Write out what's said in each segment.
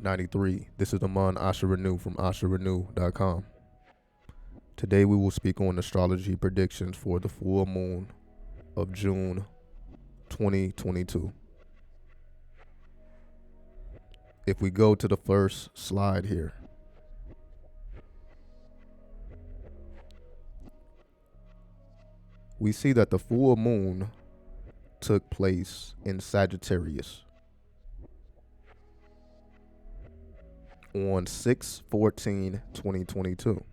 93. This is Aman Asha Renew from asharenew.com. Today we will speak on astrology predictions for the full moon of June 2022. If we go to the first slide here, we see that the full moon took place in Sagittarius on 6/14/2022,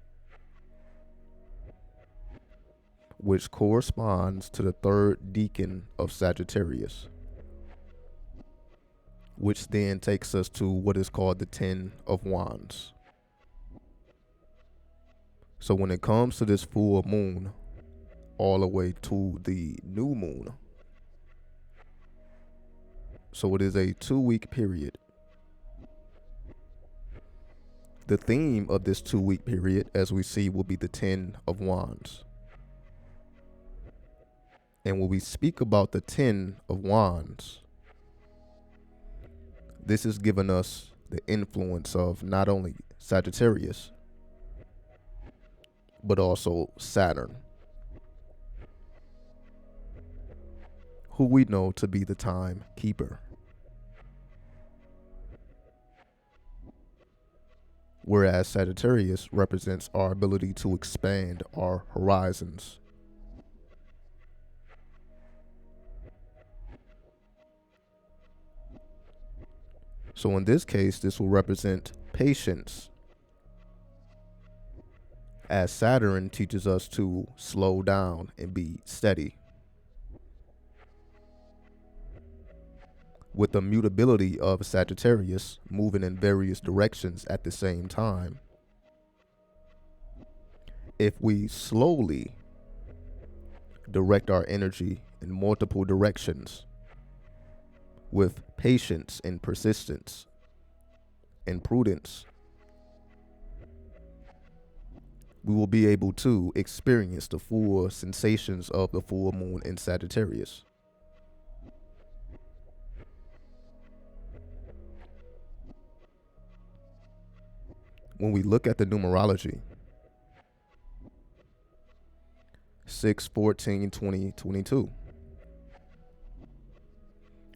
which corresponds to the third decan of Sagittarius, which then takes us to what is called the Ten of Wands. So when it comes to this full moon all the way to the new moon, so it is a 2-week period. The theme of this 2-week period, as we see, will be the Ten of Wands. And when we speak about the Ten of Wands, this is giving us the influence of not only Sagittarius, but also Saturn, who we know to be the time keeper. Whereas Sagittarius represents our ability to expand our horizons. So in this case, this will represent patience, as Saturn teaches us to slow down and be steady. With the mutability of Sagittarius moving in various directions at the same time, if we slowly direct our energy in multiple directions with patience and persistence and prudence, we will be able to experience the full sensations of the full moon in Sagittarius. When we look at the numerology, 6/14/2022,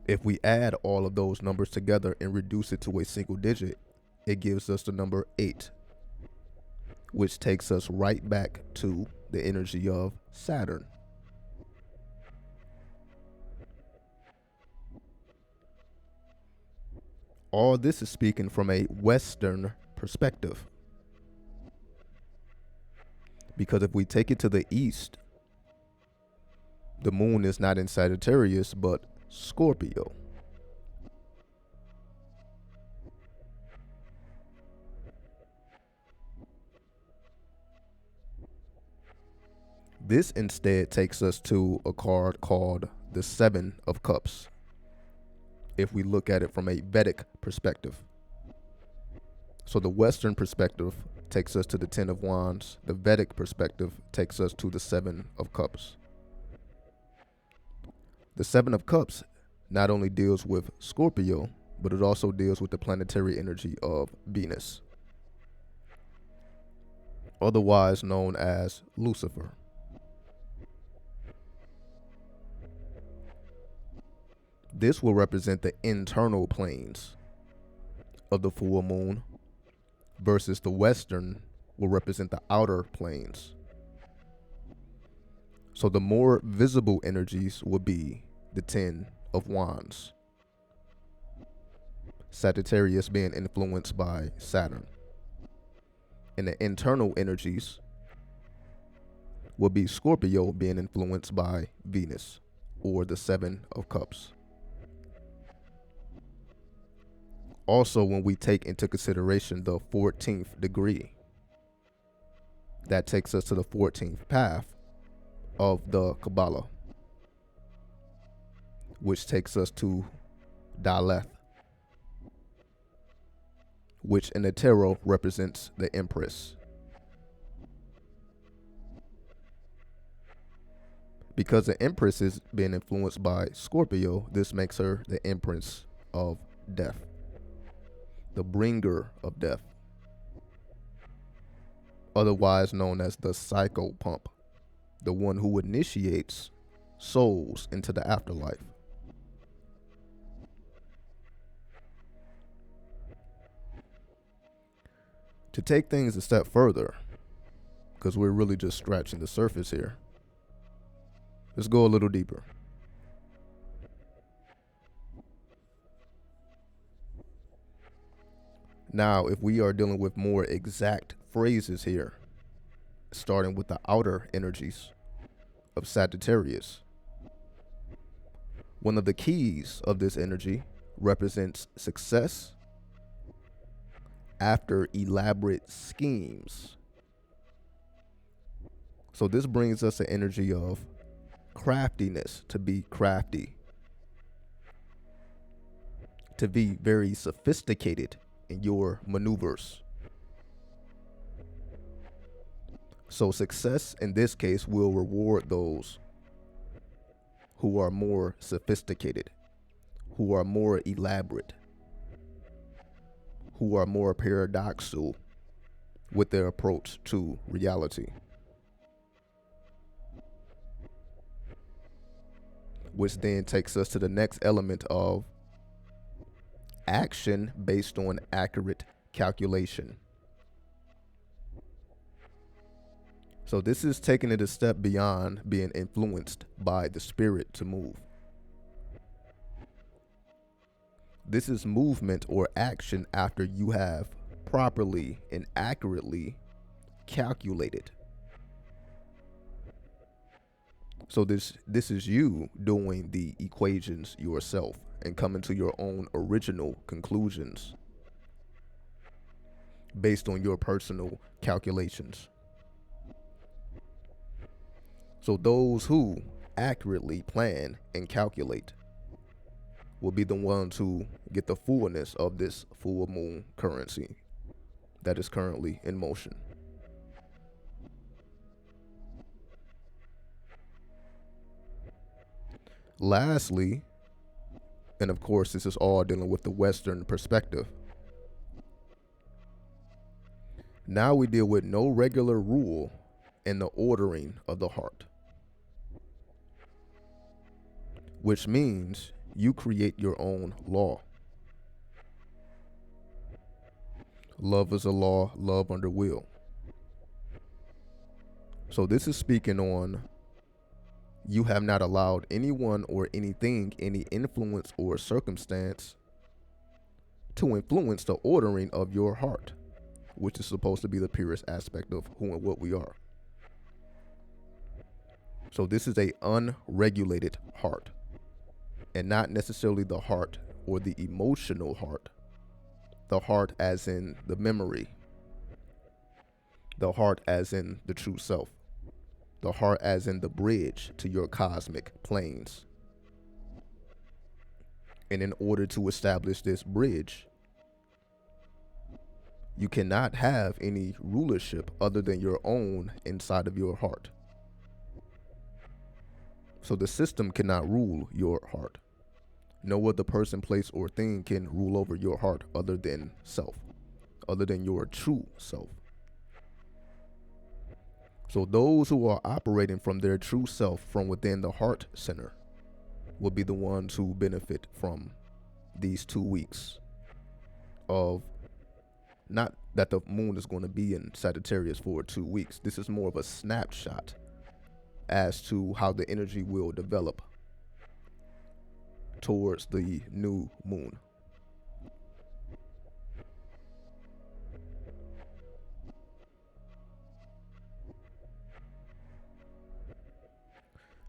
if we add all of those numbers together and reduce it to a single digit, it gives us the number 8, which takes us right back to the energy of Saturn. All this is speaking from a Western perspective, because if we take it to the east, the moon is not in Sagittarius but Scorpio. This instead takes us to a card called the Seven of Cups, if we look at it from a Vedic perspective. So the Western perspective takes us to the Ten of Wands. The Vedic perspective takes us to the Seven of Cups. The Seven of Cups not only deals with Scorpio, but it also deals with the planetary energy of Venus, otherwise known as Lucifer. This will represent the internal planes of the full moon, versus the Western will represent the outer planes. So the more visible energies will be the Ten of Wands, Sagittarius being influenced by Saturn. And the internal energies will be Scorpio being influenced by Venus, or the Seven of Cups. Also, when we take into consideration the 14th degree, that takes us to the 14th path of the Kabbalah, which takes us to Daleth, which in the tarot represents the Empress. Because the Empress is being influenced by Scorpio, this makes her the Empress of Death. the bringer of death, otherwise known as the psychopump, the one who initiates souls into the afterlife. To take things a step further, because we're really just scratching the surface here, let's go a little deeper. Now, if we are dealing with more exact phrases here, starting with the outer energies of Sagittarius, one of the keys of this energy represents success after elaborate schemes. So this brings us an energy of craftiness, to be crafty, to be very sophisticated in your maneuvers. So success in this case will reward those who are more sophisticated, who are more elaborate, who are more paradoxical with their approach to reality. Which then takes us to the next element of action based on accurate calculation. So this is taking it a step beyond being influenced by the spirit to move. This is movement or action after you have properly and accurately calculated. So this is you doing the equations yourself and coming to your own original conclusions based on your personal calculations. So those who accurately plan and calculate will be the ones who get the fullness of this full moon currency that is currently in motion. Lastly, and of course this is all dealing with the Western perspective, now we deal with no regular rule in the ordering of the heart, which means you create your own law. Love is a law, love under will. So this is speaking on you have not allowed anyone or anything, any influence or circumstance to influence the ordering of your heart, which is supposed to be the purest aspect of who and what we are. So this is a unregulated heart, and not necessarily the heart or the emotional heart, the heart as in the memory, the heart as in the true self, the heart as in the bridge to your cosmic planes. And in order to establish this bridge, you cannot have any rulership other than your own inside of your heart. So the system cannot rule your heart. No other person, place, or thing can rule over your heart other than self, other than your true self. So those who are operating from their true self from within the heart center will be the ones who benefit from these 2 weeks of, not that the moon is going to be in Sagittarius for 2 weeks. This is more of a snapshot as to how the energy will develop towards the new moon.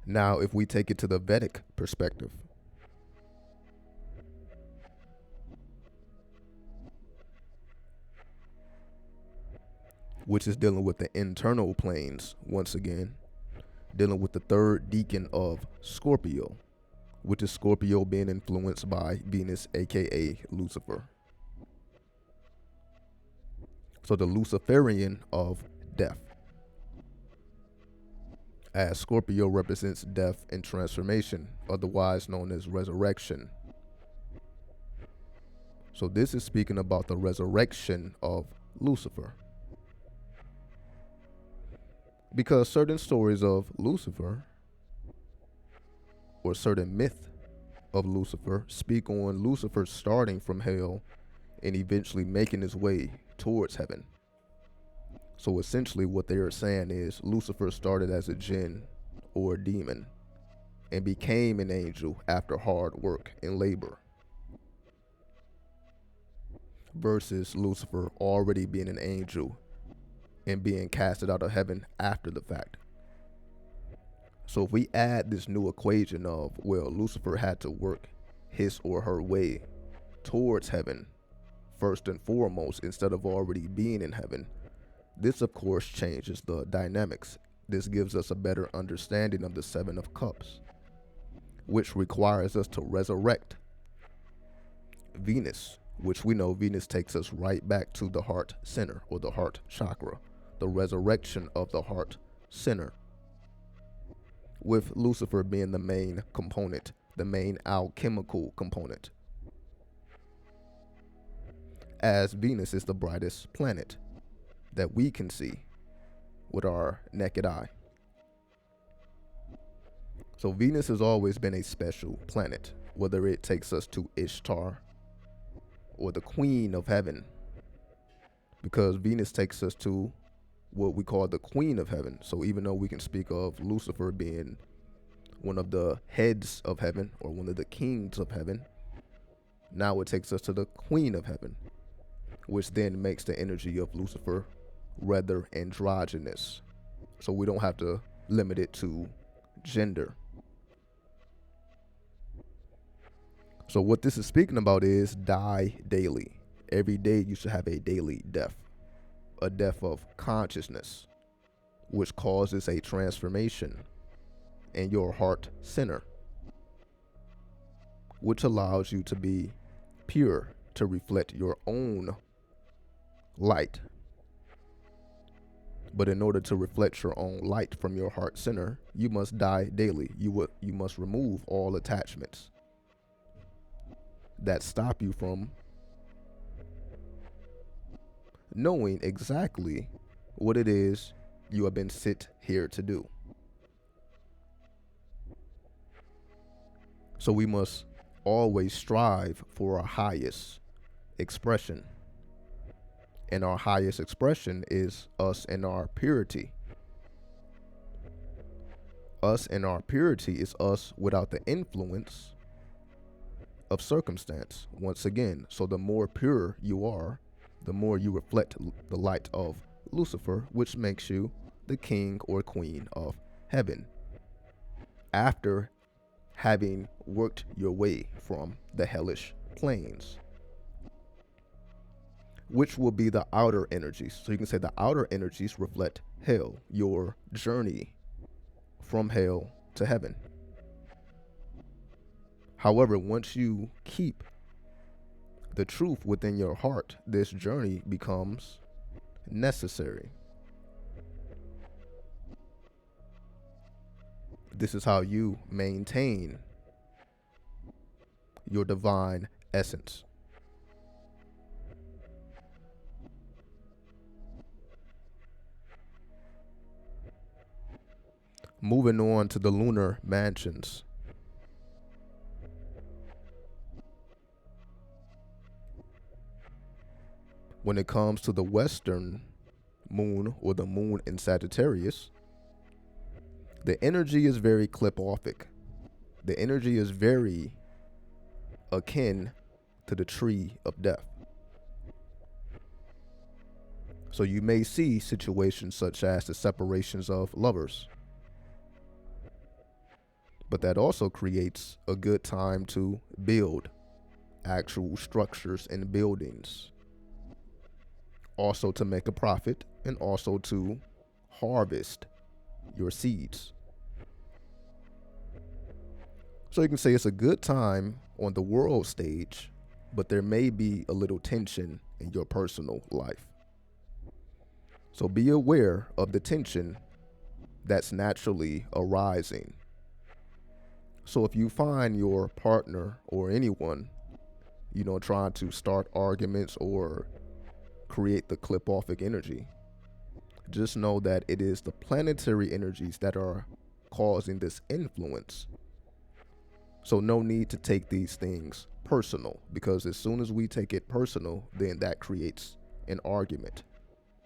Now, if we take it to the Vedic perspective, which is dealing with the internal planes, once again, dealing with the third decan of Scorpio, which is Scorpio being influenced by Venus, aka Lucifer. So the Luciferian of death, as Scorpio represents death and transformation, otherwise known as resurrection. So this is speaking about the resurrection of Lucifer. Because certain stories of Lucifer, or certain myth of Lucifer, speak on Lucifer starting from hell and eventually making his way towards heaven. So essentially what they are saying is Lucifer started as a jinn or a demon and became an angel after hard work and labor, versus Lucifer already being an angel and being casted out of heaven after the fact. So if we add this new equation of, well, Lucifer had to work his or her way towards heaven first and foremost instead of already being in heaven, this of course changes the dynamics. This gives us a better understanding of the Seven of Cups, which requires us to resurrect Venus, which we know Venus takes us right back to the heart center or the heart chakra, the resurrection of the heart center, with Lucifer being the main component, the main alchemical component, as Venus is the brightest planet that we can see with our naked eye. So Venus has always been a special planet, whether it takes us to Ishtar or the Queen of Heaven, because Venus takes us to what we call the Queen of Heaven. So even though we can speak of Lucifer being one of the heads of heaven or one of the kings of heaven, now it takes us to the Queen of Heaven, which then makes the energy of Lucifer rather androgynous. So we don't have to limit it to gender. So what this is speaking about is die daily. Every day you should have a daily death, a death of consciousness, which causes a transformation in your heart center, which allows you to be pure, to reflect your own light. But in order to reflect your own light from your heart center, you must die daily. You must remove all attachments that stop you from knowing exactly what it is you have been sent here to do. So we must always strive for our highest expression. And our highest expression is us in our purity. Us in our purity is us without the influence of circumstance, once again. So the more pure you are, the more you reflect the light of Lucifer, which makes you the king or queen of heaven, after having worked your way from the hellish planes, which will be the outer energies. So you can say the outer energies reflect hell, your journey from hell to heaven. However, once you keep the truth within your heart, this journey becomes necessary. This is how you maintain your divine essence. Moving on to the lunar mansions. When it comes to the western moon or the moon in Sagittarius, the energy is very clip-offic. The energy is very akin to the tree of death. So you may see situations such as the separations of lovers, but that also creates a good time to build actual structures and buildings, also to make a profit, and also to harvest your seeds. So you can say it's a good time on the world stage, but there may be a little tension in your personal life. So be aware of the tension that's naturally arising. So if you find your partner or anyone trying to start arguments or create the clip-offic energy. Just know that it is the planetary energies that are causing this influence. So no need to take these things personal, because as soon as we take it personal, then that creates an argument.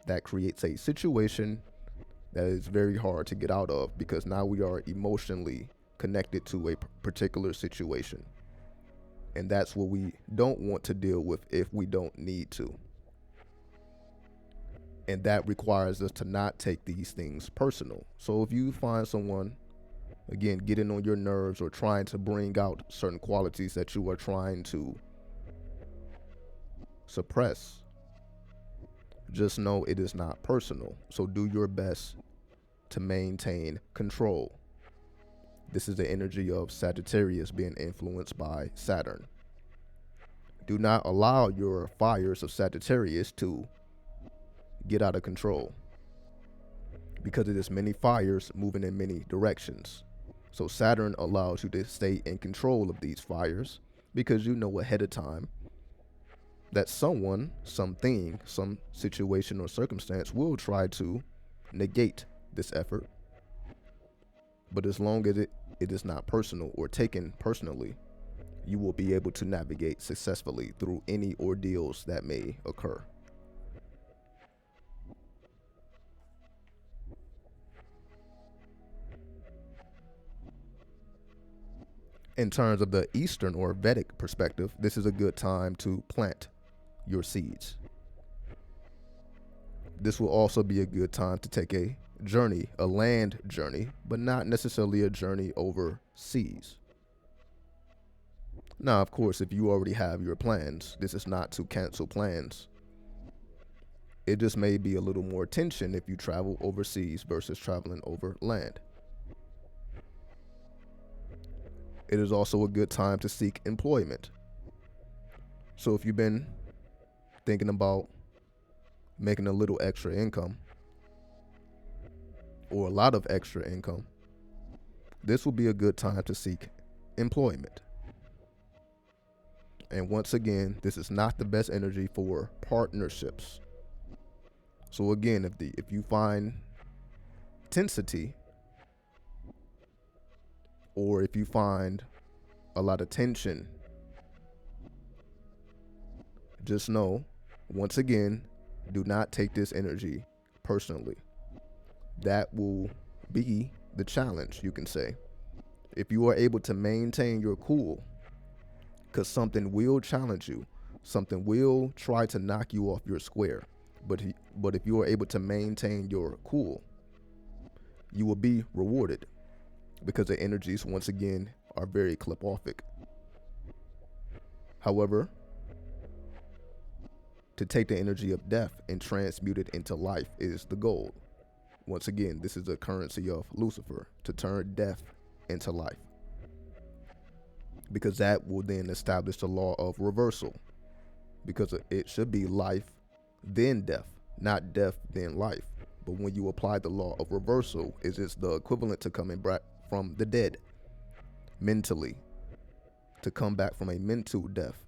That creates a situation that is very hard to get out of, because now we are emotionally connected to a particular situation. And that's what we don't want to deal with if we don't need to. And that requires us to not take these things personal. So if you find someone, again, getting on your nerves or trying to bring out certain qualities that you are trying to suppress, just know it is not personal. So do your best to maintain control. This is the energy of Sagittarius being influenced by Saturn. Do not allow your fires of Sagittarius to get out of control, because it is many fires moving in many directions. So Saturn allows you to stay in control of these fires, because you know ahead of time that someone, something, some situation or circumstance will try to negate this effort. But as long as it is not personal or taken personally, you will be able to navigate successfully through any ordeals that may occur. In terms of the Eastern or Vedic perspective, this is a good time to plant your seeds. This will also be a good time to take a journey, a land journey, but not necessarily a journey overseas. Now, of course, if you already have your plans, this is not to cancel plans. It just may be a little more tension if you travel overseas versus traveling over land. It is also a good time to seek employment. So if you've been thinking about making a little extra income or a lot of extra income, this will be a good time to seek employment. And once again, this is not the best energy for partnerships. So again, if you find tensity, or if you find a lot of tension, just know, once again, do not take this energy personally. That will be the challenge, you can say. If you are able to maintain your cool, because something will challenge you, something will try to knock you off your square. But if you are able to maintain your cool, you will be rewarded, because the energies, once again, are very clip-offic. However, to take the energy of death and transmute it into life is the goal. Once again, this is the currency of Lucifer, to turn death into life, because that will then establish the law of reversal, because it should be life, then death, not death, then life. But when you apply the law of reversal, it's the equivalent to coming back from the dead mentally, to come back from a mental death,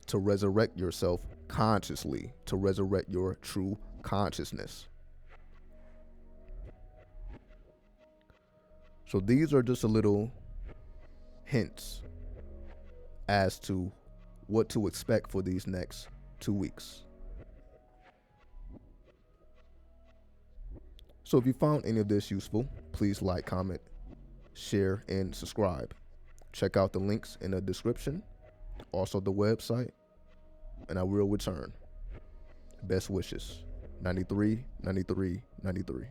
to resurrect yourself consciously, to resurrect your true consciousness. So these are just a little hints as to what to expect for these next 2 weeks. So if you found any of this useful, please like, comment, share, and subscribe. Check out the links in the description, also the website, and I will return. Best wishes. 93, 93, 93.